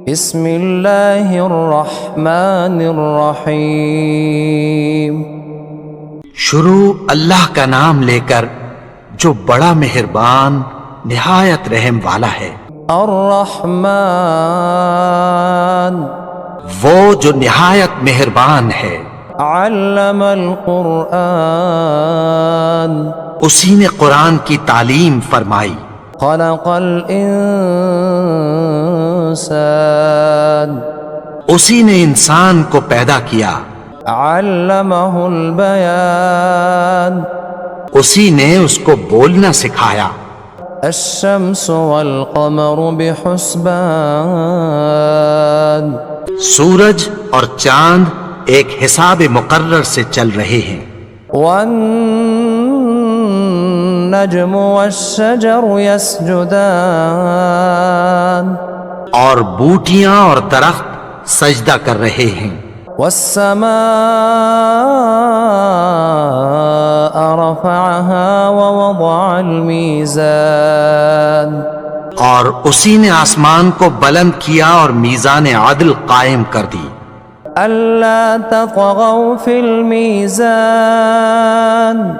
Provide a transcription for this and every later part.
بسم اللہ الرحمن الرحیم شروع اللہ کا نام لے کر جو بڑا مہربان نہایت رحم والا ہے۔ الرحمن وہ جو نہایت مہربان ہے۔ علم القرآن اسی نے قرآن کی تعلیم فرمائی۔ خلق الانسان اسی نے انسان کو پیدا کیا۔ علمہ البیان اسی نے اس کو بولنا سکھایا۔ الشمس والقمر بحسبان سورج اور چاند ایک حساب مقرر سے چل رہے ہیں۔ والنجم والشجر يسجدان اور بوٹیاں اور درخت سجدہ کر رہے ہیں۔ والسماء رفعها ووضع الميزان اور اسی نے آسمان کو بلند کیا اور میزان عدل قائم کر دی۔ ألا تطغوا في الميزان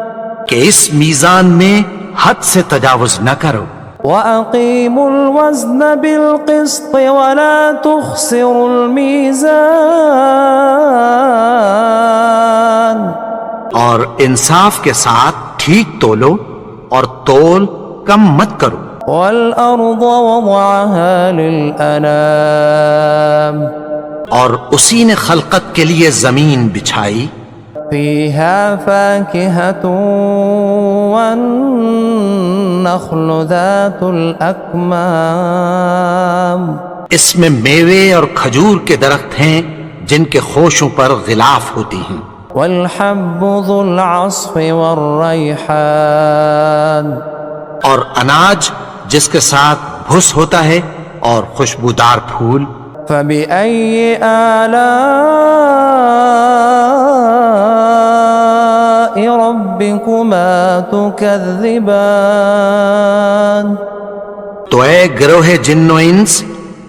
کہ اس میزان میں حد سے تجاوز نہ کرو۔ وَأَقِيمُوا الْوَزْنَ بِالْقِسْطِ وَلَا تُخْسِرُوا الْمِيزَانَ اور انصاف کے ساتھ ٹھیک تولو اور تول کم مت کرو۔ وَالْأَرْضَ وَضَعَهَا لِلْأَنَامِ اور اسی نے خلقت کے لیے زمین بچھائی۔ فِيهَا فَاكِهَةٌ وَالنَّخْلُ ذَاتُ الْأَكْمَامِ اس میں میوے اور کھجور کے درخت ہیں جن کے خوشوں پر غلاف ہوتی ہیں۔ وَالْحَبُّ ذُو الْعَصْفِ وَالرَّيْحَانِ اور اناج جس کے ساتھ بھس ہوتا ہے اور خوشبودار پھول۔ فَبِأَيِّ آلَاءِ رَبِّكُمَا تُكَذِّبَانِ تو اے گروہ جن و انس،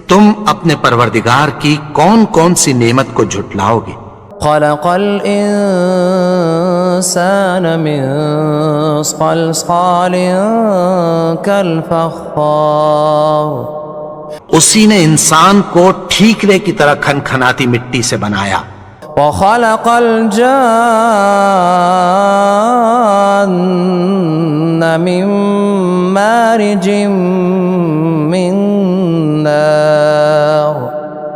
تم اپنے پروردگار کی کون کون سی نعمت کو جھٹلاؤ گے؟ خَلَقَ الْإِنسَانَ مِنْ صَلْصَالٍ كَالْفَخَّارِ اسی نے انسان کو ٹھیکرے کی طرح کھنکھناتی مٹی سے بنایا۔ وَخَلَقَ الْجَانَّ مِن مَّارِجٍ مِّن نَّارٍ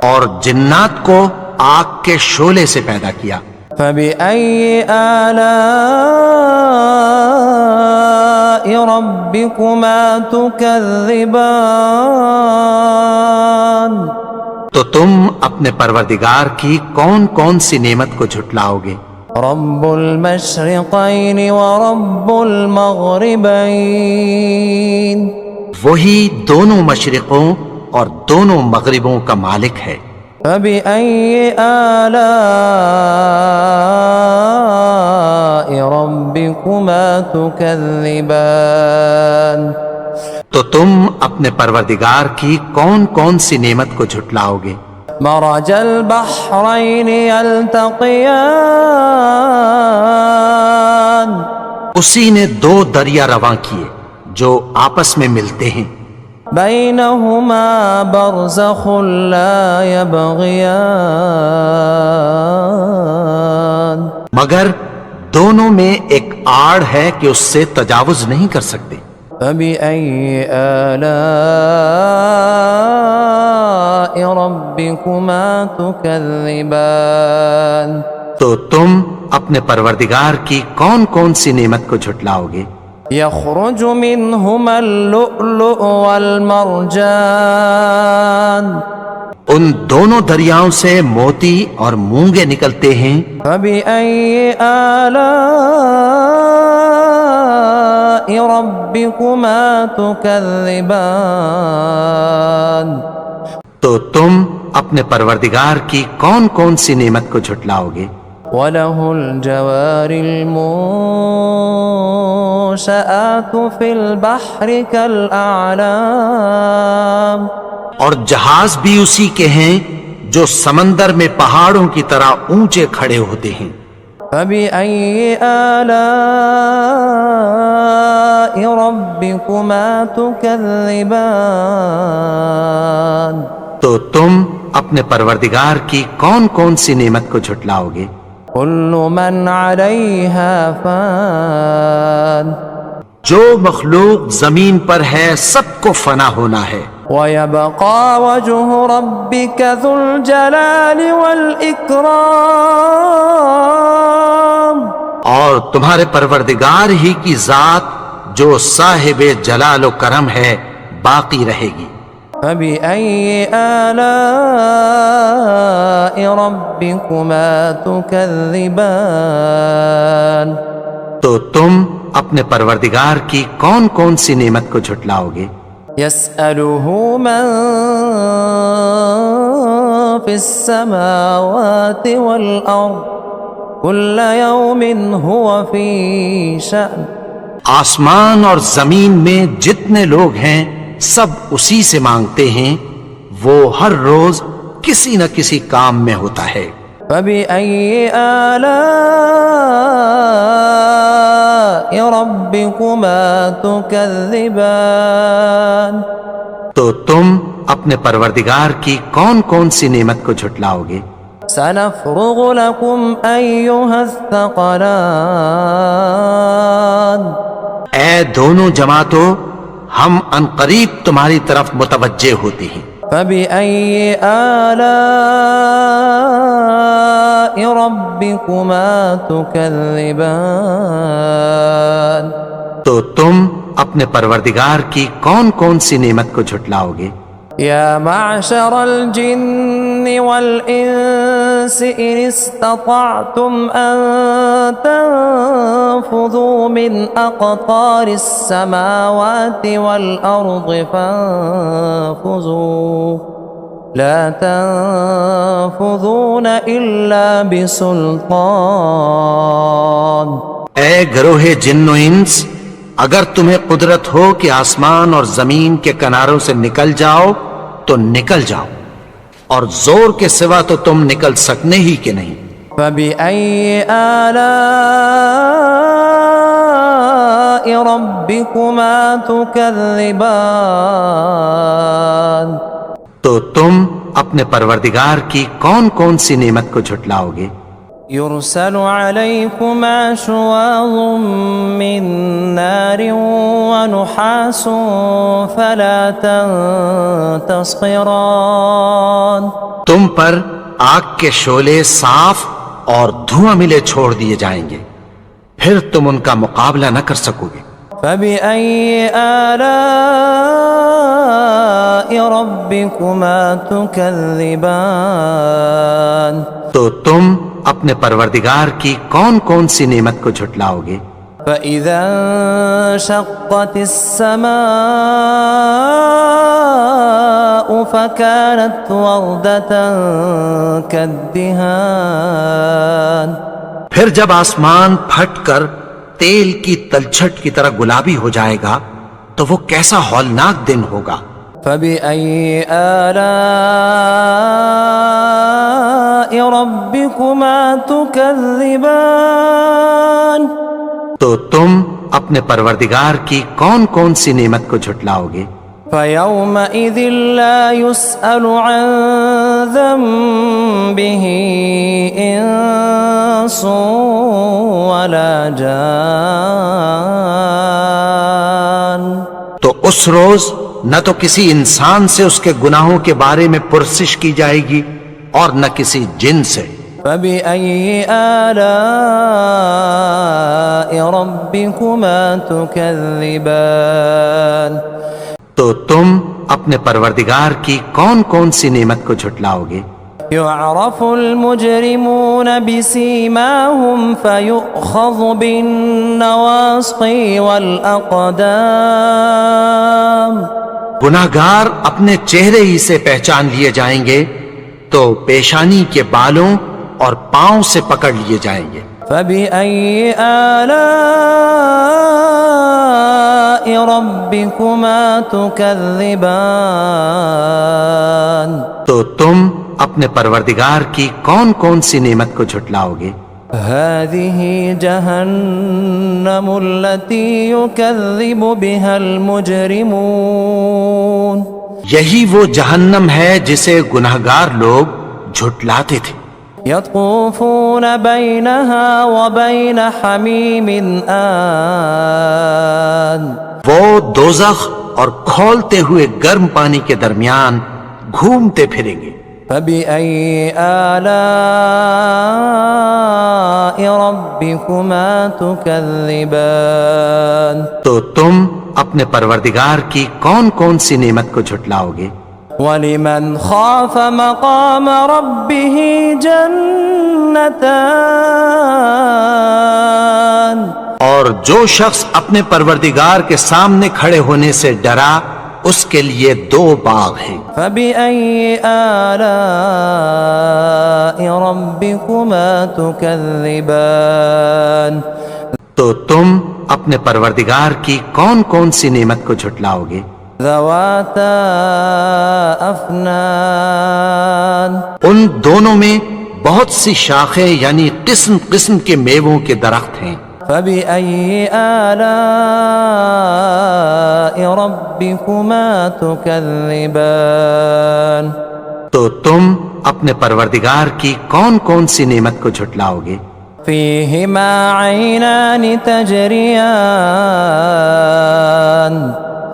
اور جنات کو آگ کے شعلے سے پیدا کیا۔ فَبِأَيِّ آلَاءِ رَبِّكُمَا تُكَذِّبَانِ تو تم اپنے پروردگار کی کون کون سی نعمت کو جھٹلاؤ گے؟ رب المشرقین ورب المغربین وہی دونوں مشرقوں اور دونوں مغربوں کا مالک ہے۔ فبأي آلاء ربكما تكذبان تو تم اپنے پروردگار کی کون کون سی نعمت کو جھٹلاؤ گے؟ مرج البحرين يلتقيان اسی نے دو دریا رواں کیے جو آپس میں ملتے ہیں۔ بينهما برزخ لا يبغيان مگر دونوں میں ایک آڑ ہے کہ اس سے تجاوز نہیں کر سکتے۔ فبأي آلاء ربكما تكذبان تو تم اپنے پروردگار کی کون کون سی نعمت کو جھٹلاؤ گے؟ يخرج منهما اللؤلؤ والمرجان ان دونوں دریاؤں سے موتی اور مونگے نکلتے ہیں۔ فبأي آلاء ربكما تكذبان تو تم اپنے پروردگار کی کون کون سی نعمت کو جھٹلاؤ گے؟ وَلَهُ الْجَوَارِ الْمُنشَآتُ فِي الْبَحْرِ كَالْأَعْلَامِ اور جہاز بھی اسی کے ہیں جو سمندر میں پہاڑوں کی طرح اونچے کھڑے ہوتے ہیں۔ فبأي آلاء ربكما تكذبان تو تم اپنے پروردگار کی کون کون سی نعمت کو جھٹلاؤ گے؟ كل من عليها فان جو مخلوق زمین پر ہے سب کو فنا ہونا ہے، ويبقى وجه ربك ذو الجلال والإكرام اور تمہارے پروردگار ہی کی ذات جو صاحب جلال و کرم ہے باقی رہے گی۔ فبأي آلاء ربكما تكذبان تو تم اپنے پروردگار کی کون کون سی نعمت کو جھٹلاؤ گے؟ يسأله من في السماوات والأرض كل يوم هو في شأن آسمان اور زمین میں جتنے لوگ ہیں سب اسی سے مانگتے ہیں، وہ ہر روز کسی نہ کسی کام میں ہوتا ہے۔ فبأي آلاء ربكما تكذبان تو تم اپنے پروردگار کی کون کون سی نعمت کو جھٹلاؤ گے؟ سنفرغ لكم أيها الثقلان اے دونوں جماعتوں، ہم عنقریب تمہاری طرف متوجہ ہوتے ہیں۔ فبأي آلاء ربكما تكذبان تو تم اپنے پروردگار کی کون کون سی نعمت کو جھٹلاؤ گے؟ يا معشر الجن والإنس إن استطعتم أن تنفذوا من أقطار السماوات والأرض فانفذوا لا تنفذون إلا بسلطان اے گروہ جن و انس، اگر تمہیں قدرت ہو کہ آسمان اور زمین کے کناروں سے نکل جاؤ تو نکل جاؤ، اور زور کے سوا تو تم نکل سکنے ہی کہ نہیں۔ فبأي آلاء ربكما تكذبان تو تم اپنے پروردگار کی کون کون سی نعمت کو جھٹلاؤ گے؟ يرسل عليكما شواظ من نار ونحاس فلا تنتصران تم پر آگ کے شعلے صاف اور دھواں ملے چھوڑ دیے جائیں گے، پھر تم ان کا مقابلہ نہ کر سکو گے۔ فبأي آلاء ربكما تكذبان تو تم اپنے پروردگار کی کون کون سی نعمت کو جھٹلاؤ گے؟ فإذا انشقت السماء فكانت وردة كالدهان پھر جب آسمان پھٹ کر تیل کی تلچھٹ کی طرح گلابی ہو جائے گا تو وہ کیسا ہولناک دن ہوگا۔ فبأي آلاء ربكما تكذبان تو تم اپنے پروردگار کی کون کون سی نعمت کو جھٹلاؤ گے؟ فيومئذ لا يسأل عن ذنبه إنس ولا جان تو اس روز نہ تو کسی انسان سے اس کے گناہوں کے بارے میں پرسش کی جائے گی اور نہ کسی جن سے۔ فبأي آلاء ربكما تكذبان تو تم اپنے پروردگار کی کون کون سی نعمت کو جھٹلاؤ گے؟ يعرف المجرمون بسيماهم فيؤخذ بالنواصي والأقدام گناہگار اپنے چہرے ہی سے پہچان لیے جائیں گے تو پیشانی کے بالوں اور پاؤں سے پکڑ لیے جائیں گے۔ فبأي آلاء ربكما تكذبان تو تم اپنے پروردگار کی کون کون سی نعمت کو جھٹلاؤ گے؟ هذه جهنم التي يكذب بها المجرمون یہی وہ جہنم ہے جسے گنہگار لوگ جھٹلاتے تھے۔ يطوفون بينها وبين حميم آن وہ دوزخ اور کھولتے ہوئے گرم پانی کے درمیان گھومتے پھریں گے۔ فبأي آلاء ربكما تكذبان تو تم اپنے پروردگار کی کون کون سی نعمت کو جھٹلاؤ گے؟ ولمن خاف مقام ربه جنتان اور جو شخص اپنے پروردگار کے سامنے کھڑے ہونے سے ڈرا اس کے لیے دو باغ ہیں۔ فبأي آلاء ربكما تكذبان تو تم اپنے پروردگار کی کون کون سی نعمت کو جھٹلاؤ گے؟ ذواتا افنان ان دونوں میں بہت سی شاخیں یعنی قسم قسم کے میووں کے درخت ہیں۔ فبأي آلاء ربكما تكذبان تو تم اپنے پروردگار کی کون کون سی نعمت کو جھٹلاؤ گے؟ فيهما عينان تجريان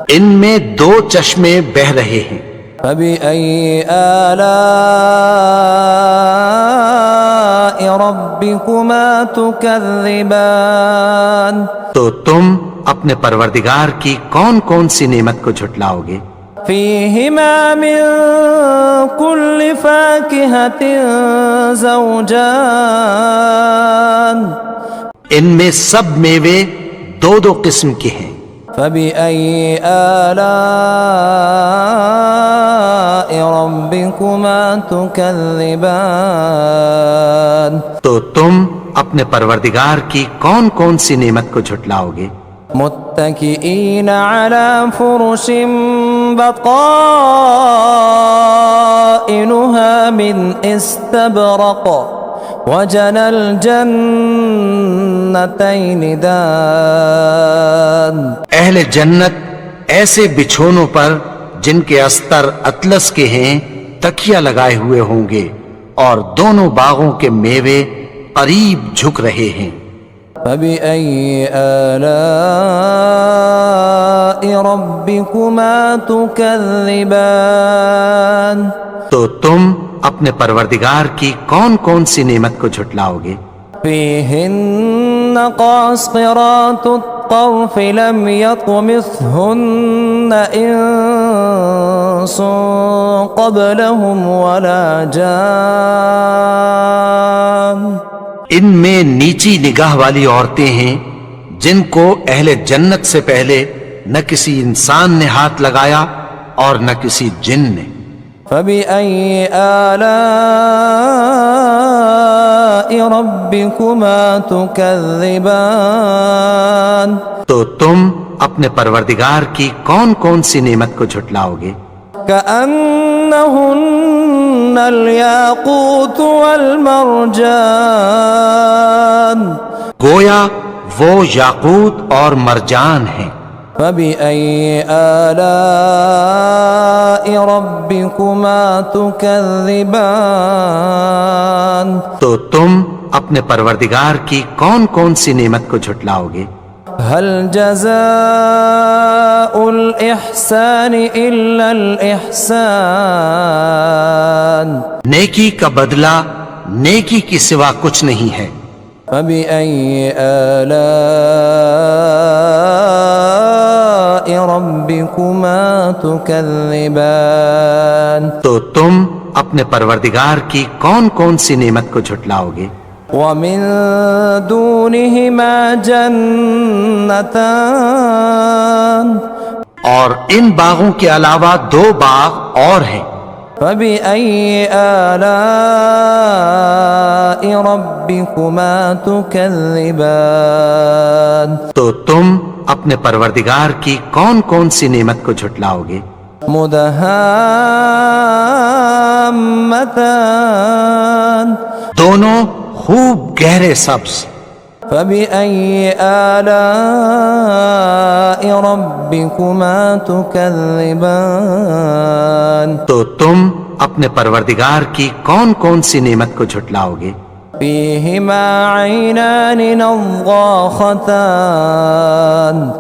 ان میں دو چشمے بہ رہے ہیں۔ فبأي آلاء ربكما تكذبان تو تم اپنے پروردگار کی کون کون سی نعمت کو جھٹلاؤ گے؟ فيهما من كل فاكهة زوجان ان میں سب میوے دو دو قسم کے ہیں۔ فبأي آلاء ربكما تكذبان تو تم اپنے پروردگار کی کون کون سی نعمت کو جھٹلاؤ گے؟ متكئين على فرش بطائنها من استبرق وجنى الجنتين دان اہل جنت ایسے بچھونوں پر جن کے استر اطلس کے ہیں تکیہ لگائے ہوئے ہوں گے اور دونوں باغوں کے میوے قریب جھک رہے ہیں۔ فبأي آلاء ربكما تكذبان تو تم اپنے پروردگار کی کون کون سی نعمت کو جھٹلاؤ گے؟ فيهن قاصرات الطرف لم يطمثهن إنس قبلهم ولا جان ان میں نیچی نگاہ والی عورتیں ہیں جن کو اہل جنت سے پہلے نہ کسی انسان نے ہاتھ لگایا اور نہ کسی جن نے۔ فبأي آلاء ربكما تكذبان تو تم اپنے پروردگار کی کون کون سی نعمت کو جھٹلاؤ گے؟ كأنهن الياقوت والمرجان گویا وہ یاقوت اور مرجان ہیں۔ فبأي آلاء ربكما تكذبان تو تم اپنے پروردگار کی کون کون سی نعمت کو جھٹلاؤ گے؟ هل جزاء الإحسان إلا الإحسان نیکی کا بدلہ نیکی کی سوا کچھ نہیں ہے۔ فبأي آلاء ربكما تكذبان تو تم اپنے پروردگار کی کون کون سی نعمت کو جھٹلاؤ گے؟ ومن دونهما جنتان اور ان باغوں کے علاوہ دو باغ اور ہیں۔ فبأي آلاء ربكما تكذبان تو تم اپنے پروردگار کی کون کون سی نعمت کو جھٹلاؤ گے؟ مدہامتان دونوں خوب گہرے سبز۔ فبأي آلاء ربكما تكذبان تو تم اپنے پروردگار کی کون کون سی نعمت کو جھٹلاؤ گے؟ فيهما عينان نضاختان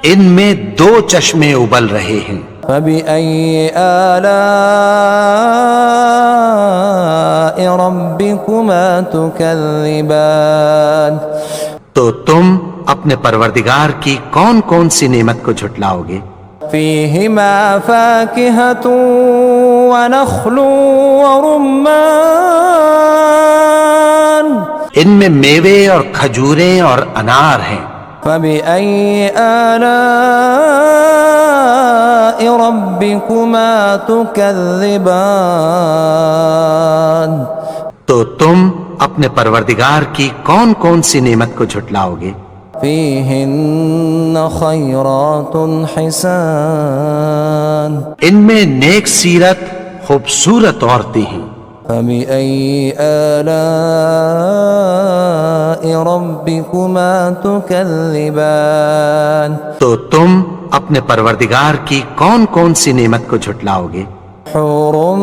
ان میں دو چشمے ابل رہے ہیں۔ فبأي آلاء ربكما تكذبان تو تم اپنے پروردگار کی کون کون سی نعمت کو جھٹلاؤ گے؟ فيهما فاكهة ونخل ورمان ان میں میوے اور کھجوریں اور انار ہیں۔ فبأي آلاء ربكما تكذبان تو تم اپنے پروردگار کی کون کون سی نعمت کو جھٹلاؤ گے؟ فيهن خيرات حسان ان میں نیک سیرت خوبصورت عورتیں ہیں۔ فبأي آلاء ربكما تكذبان تو تم اپنے پروردگار کی کون کون سی نعمت کو جھٹلاؤ گے؟ حور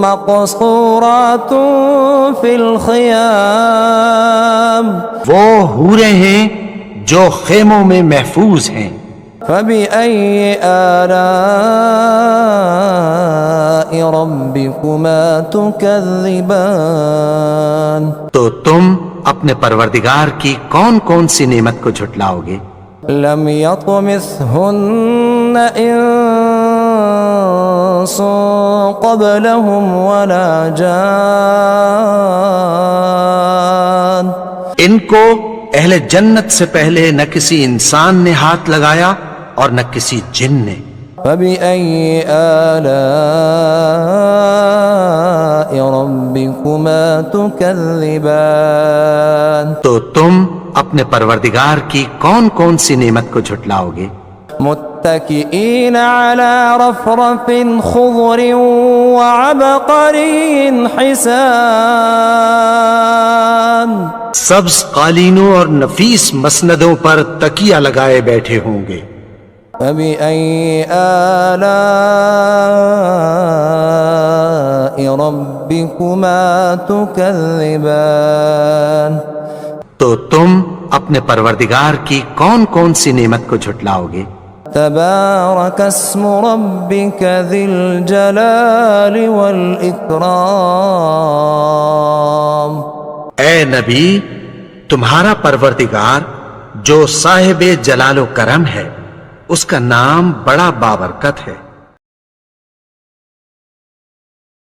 مقصورات في الخيام وہ حوریں ہیں جو خیموں میں محفوظ ہیں۔ فبأي آلاء ربكما تكذبان تو تم اپنے پروردگار کی کون کون سی نعمت کو جھٹلاؤ گے؟ لم يطمثهن إنس قبلهم ولا جان ان کو اہل جنت سے پہلے نہ کسی انسان نے ہاتھ لگایا اور نہ کسی جن نے۔ فبأي آلاء ربكما تكذبان تو تم اپنے پروردگار کی کون کون سی نعمت کو جھٹلاؤ گے؟ متكئين على رفرف خضر وعبقري حسان سبز قالینوں اور نفیس مسندوں پر تکیہ لگائے بیٹھے ہوں گے۔ فبأي آلاء ربكما تكذبان تو تم اپنے پروردگار کی کون کون سی نعمت کو جھٹلاؤ گے؟ تبارك اسم ربك ذي الجلال والإكرام اے نبی، تمہارا پروردگار جو صاحب جلال و کرم ہے، اس کا نام بڑا بابرکت ہے۔